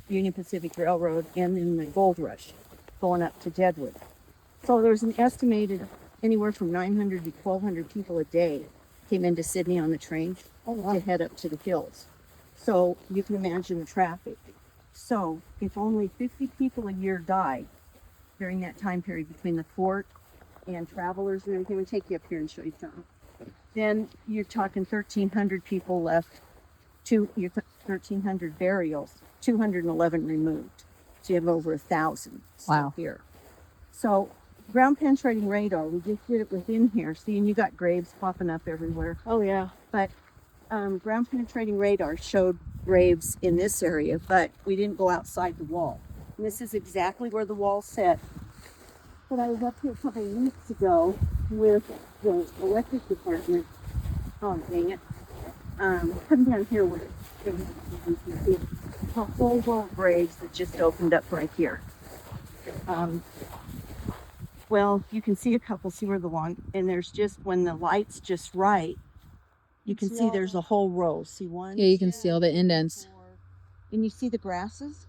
Union Pacific Railroad and then the gold rush going up to Deadwood. So there's an estimated anywhere from 900 to 1,200 people a day came into Sidney on the train to head up to the hills. So you can imagine the traffic. So if only 50 people a year die during that time period between the fort and travelers and everything, we'll take you up here and show you something. Then you're talking 1,300 people left, 1,300 burials, 211 removed. So you have over 1,000 still here. So ground penetrating radar, we just did it within here. See, and you got graves popping up everywhere. Oh, yeah. But ground penetrating radar showed graves in this area, but we didn't go outside the wall. And this is exactly where the wall set. But I was up here a couple of weeks ago with the electric department. Oh, dang it. Come down here with it. A whole wall of graves that just opened up right here. Well, you can see a couple, see where the one, and there's just, when the light's just right, you can see there's a whole row. See one? Yeah, you can see all the indents. And you see the grasses?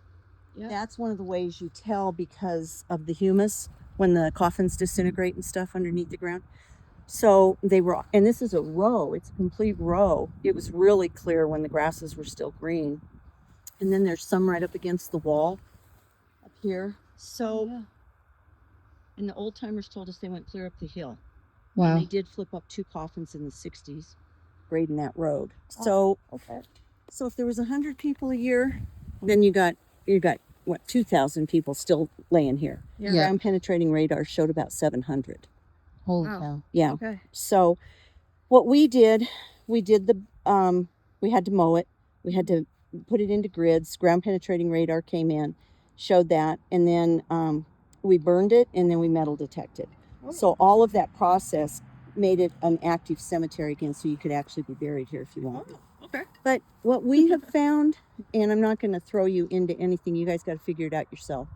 Yeah. That's one of the ways you tell because of the humus when the coffins disintegrate and stuff underneath the ground. So they were, and this is a row, it's a complete row. It was really clear when the grasses were still green. And then there's some right up against the wall up here. So, and the old timers told us they went clear up the hill. Wow. And they did flip up 2 coffins in the 60s, grading that road. So, so if there was 100 people a year, then you got what, 2,000 people still laying here. Yeah. Ground penetrating radar showed about 700. Holy cow. Yeah. Okay. So what we did the we had to mow it. We had to put it into grids. Ground penetrating radar came in, showed that, and then we burned it and then we metal detected. So all of that process made it an active cemetery again, so you could actually be buried here if you wanted. Okay. But what we have found, and I'm not going to throw you into anything, you guys got to figure it out yourself.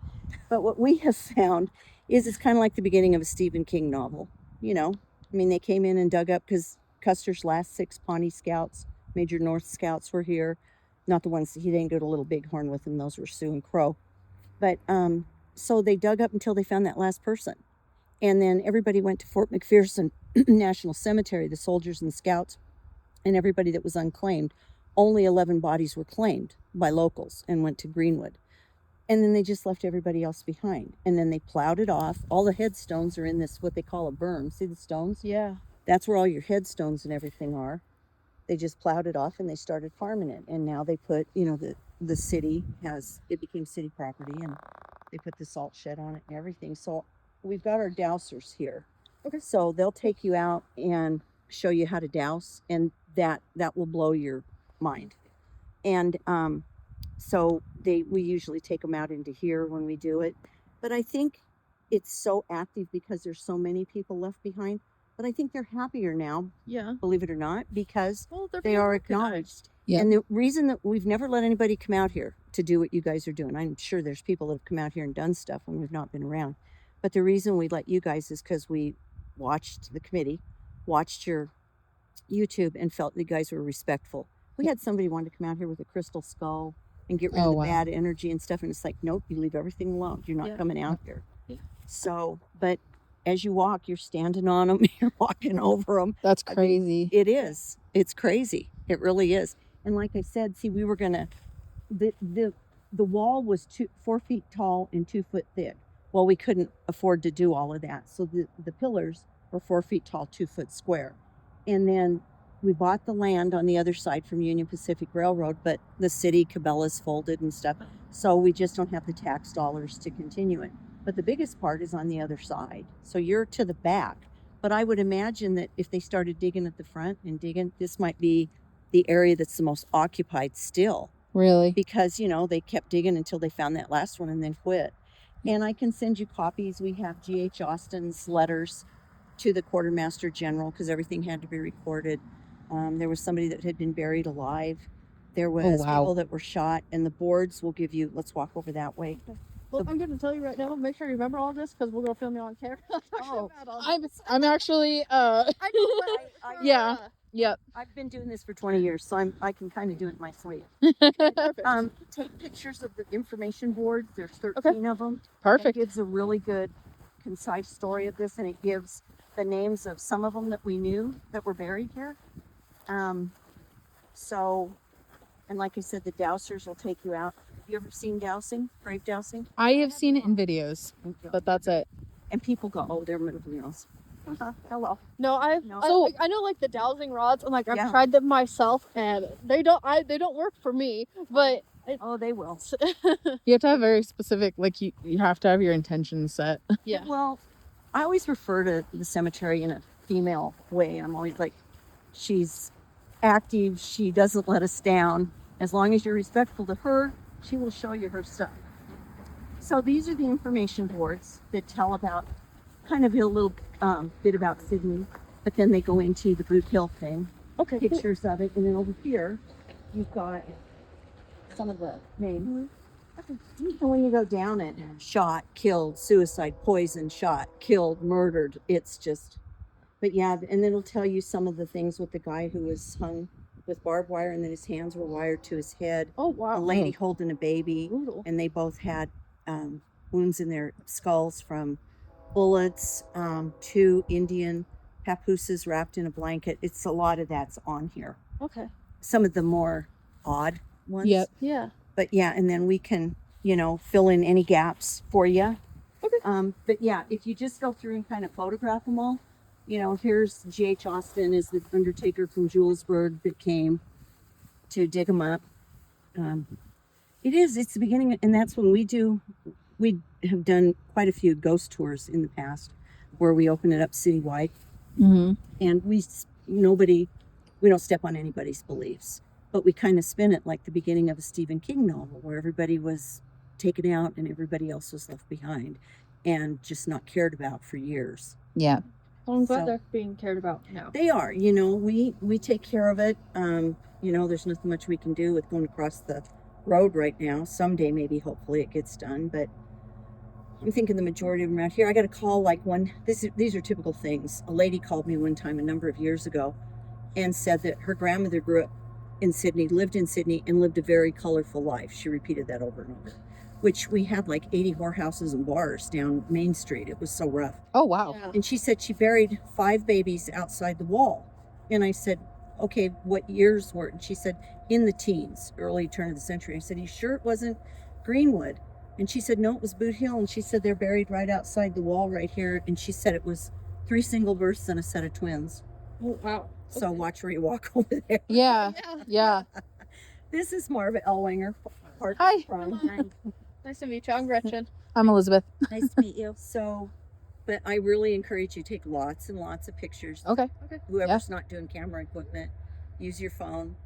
But what we have found is it's kind of like the beginning of a Stephen King novel. You know, I mean, they came in and dug up because Custer's last 6 Pawnee Scouts, Major North Scouts were here. Not the ones, he didn't go to Little Bighorn with them. Those were Sioux and Crow. But so they dug up until they found that last person. And then everybody went to Fort McPherson National Cemetery, the soldiers and the scouts, and everybody that was unclaimed. Only 11 bodies were claimed by locals and went to Greenwood. And then they just left everybody else behind. And then they plowed it off. All the headstones are in this, what they call a berm. See the stones? Yeah. That's where all your headstones and everything are. They just plowed it off and they started farming it. And now they put, you know, the city has, it became city property and they put the salt shed on it and everything. So we've got our dousers here. Okay. So they'll take you out and show you how to douse, and that will blow your mind. And so we usually take them out into here when we do it. But I think it's so active because there's so many people left behind. But I think they're happier now, Yeah. believe it or not, because Well, they're they being are recognized. acknowledged. Yeah. And the reason that we've never let anybody come out here to do what you guys are doing, I'm sure there's people that have come out here and done stuff when we've not been around. But the reason we let you guys is because we watched the committee, watched your YouTube, and felt you guys were respectful. We had somebody wanted to come out here with a crystal skull and get rid of the bad energy and stuff. And it's like, nope, you leave everything alone. You're not coming out here. Yeah. So, but as you walk, you're standing on them, you're walking over them. That's crazy. It is. It's crazy. It really is. And like I said, see, we were gonna, the wall was 4 feet tall and 2 foot thick. Well, we couldn't afford to do all of that. So the pillars were 4 feet tall, 2 foot square. And then we bought the land on the other side from Union Pacific Railroad, but the city, Cabela's folded and stuff. So we just don't have the tax dollars to continue it. But the biggest part is on the other side. So you're to the back. But I would imagine that if they started digging at the front and digging, this might be the area that's the most occupied still. Really? Because, you know, they kept digging until they found that last one and then quit. And I can send you copies. We have G.H. Austin's letters to the Quartermaster General because everything had to be recorded. There was somebody that had been buried alive. There was people that were shot, and the boards will give you, let's walk over that way. Well, I'm going to tell you right now, make sure you remember all this because we're going to film you on camera. I'm actually, I know, but yeah. Yep. I've been doing this for 20 years, so I can kind of do it in my sleep. Take pictures of the information boards. There's 13 of them. Perfect. It gives a really good, concise story of this, and it gives the names of some of them that we knew that were buried here. And like I said, the dowsers will take you out. Have you ever seen dowsing, grave dowsing? I have seen it in videos, but that's it. And people go, oh, they're middle girls. Hello. No, I know like the dowsing rods, and like I've Yeah. tried them myself, and they don't work for me. But Oh, they will. You have to have very specific, like you have to have your intentions set. yeah, Well, I always refer to the cemetery in a female way. I'm always like, she's active. She doesn't let us down. As long as you're respectful to her, she will show you her stuff. So these are the information boards that tell about kind of a little bit about Sidney, but then they go into the Boot Hill thing. okay, cool. Pictures of it, and then over here you've got some of the names. And when you go down it, shot, killed, suicide, poison, shot, killed, murdered, it's just, but yeah, and then it'll tell you some of the things with the guy who was hung with barbed wire, and then his hands were wired to his head. Oh wow, A lady holding a baby, brutal. and they both had wounds in their skulls from bullets, 2 Indian papooses wrapped in a blanket. It's a lot of that's on here. Okay, Some of the more odd ones. Yep. yeah, But yeah, and then we can, fill in any gaps for you. Okay. But yeah, if you just go through and kind of photograph them all, here's G.H. Austin is the undertaker from Julesburg that came to dig them up. It's the beginning, and that's when we have done quite a few ghost tours in the past where we open it up citywide, Mm-hmm. and we don't step on anybody's beliefs, but we kind of spin it like the beginning of a Stephen King novel where everybody was taken out and everybody else was left behind and just not cared about for years. Yeah. well, I'm glad So- they're being cared about now. They are, we take care of it. There's nothing much we can do with going across the road right now. Someday, maybe, hopefully it gets done, but I'm thinking the majority of them out here. I got a call these are typical things. A lady called me one time a number of years ago and said that her grandmother grew up in Sidney, lived in Sidney, and lived a very colorful life. She repeated that over and over, which we had like 80 whorehouses and bars down Main Street. It was so rough. Oh wow. Yeah. And she said she buried 5 babies outside the wall. And I said, okay, what years were it? And she said, in the teens, early turn of the century. I said, you sure it wasn't Greenwood? And she said, no, it was Boot Hill. And she said, they're buried right outside the wall right here. And she said it was 3 single births and a set of twins. Oh wow. So Okay. watch where you walk over there. Yeah. Yeah. This is Marva Ellwanger. Part Hi. from. Nice to meet you. I'm Gretchen. I'm Elizabeth. Nice to meet you. So, but I really encourage you to take lots and lots of pictures. Okay. Whoever's not doing camera equipment, use your phone,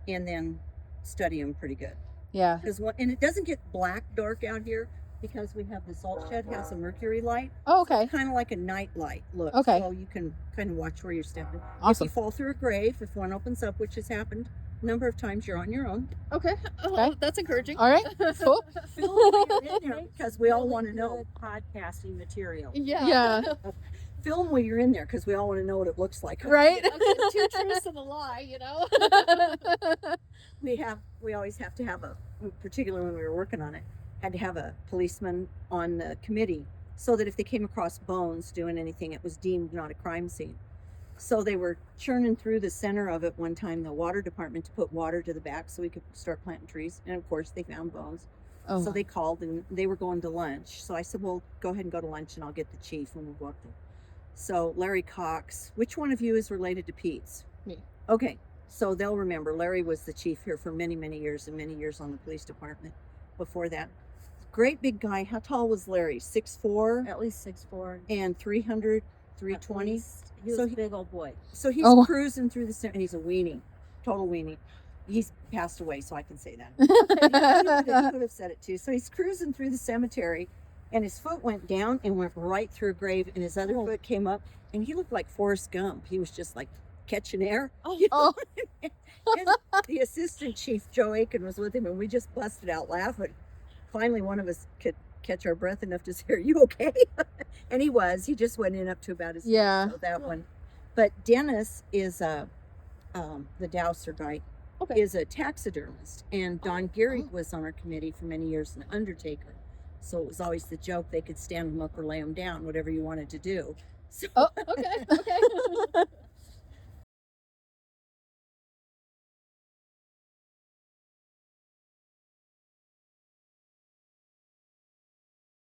and then study them pretty good. Yeah. And it doesn't get black dark out here because we have the salt shed has a mercury light. Oh, okay. Kind of like a night light look. Okay. So you can kind of watch where you're stepping. If Awesome. you fall through a grave, if one opens up, which has happened a number of times, you're on your own. Okay. Okay. That's encouraging. All right. Cool. Film while you're in there because we all want to know podcasting material. Yeah. Yeah. Film while you're in there because we all want to know what it looks like. Right. Okay, 2 truths and a lie, We always have to have particularly when we were working on it, had to have a policeman on the committee so that if they came across bones doing anything, it was deemed not a crime scene. So they were churning through the center of it one time, the water department, to put water to the back so we could start planting trees. And of course they found bones. Oh. So they called and they were going to lunch. So I said, well, go ahead and go to lunch and I'll get the chief and we'll go up there. So Larry Cox, which one of you is related to Pete's? Me. Okay. So they'll remember Larry was the chief here for many, many years and many years on the police department before that. Great big guy. How tall was Larry? 6'4"? At least 6'4". And 300, 320? He was So a big old boy. So he's Oh. cruising through the, and he's a weenie, total weenie. He's passed away, so I can say that. He could have said it too. So he's cruising through the cemetery, and his foot went down and went right through a grave, and his other foot came up, and he looked like Forrest Gump. He was just like catching air. You know? And the assistant chief, Joe Aiken, was with him, and we just busted out laughing. Finally, one of us could catch our breath enough to say, "Are you okay?" And he was. He just went in up to about his Yeah. feet, so that one. But Dennis is the Dowser guy, Okay. is a taxidermist, and Don Gehrig was on our committee for many years, an undertaker. So it was always the joke they could stand him up or lay him down, whatever you wanted to do. So Oh, okay. Okay.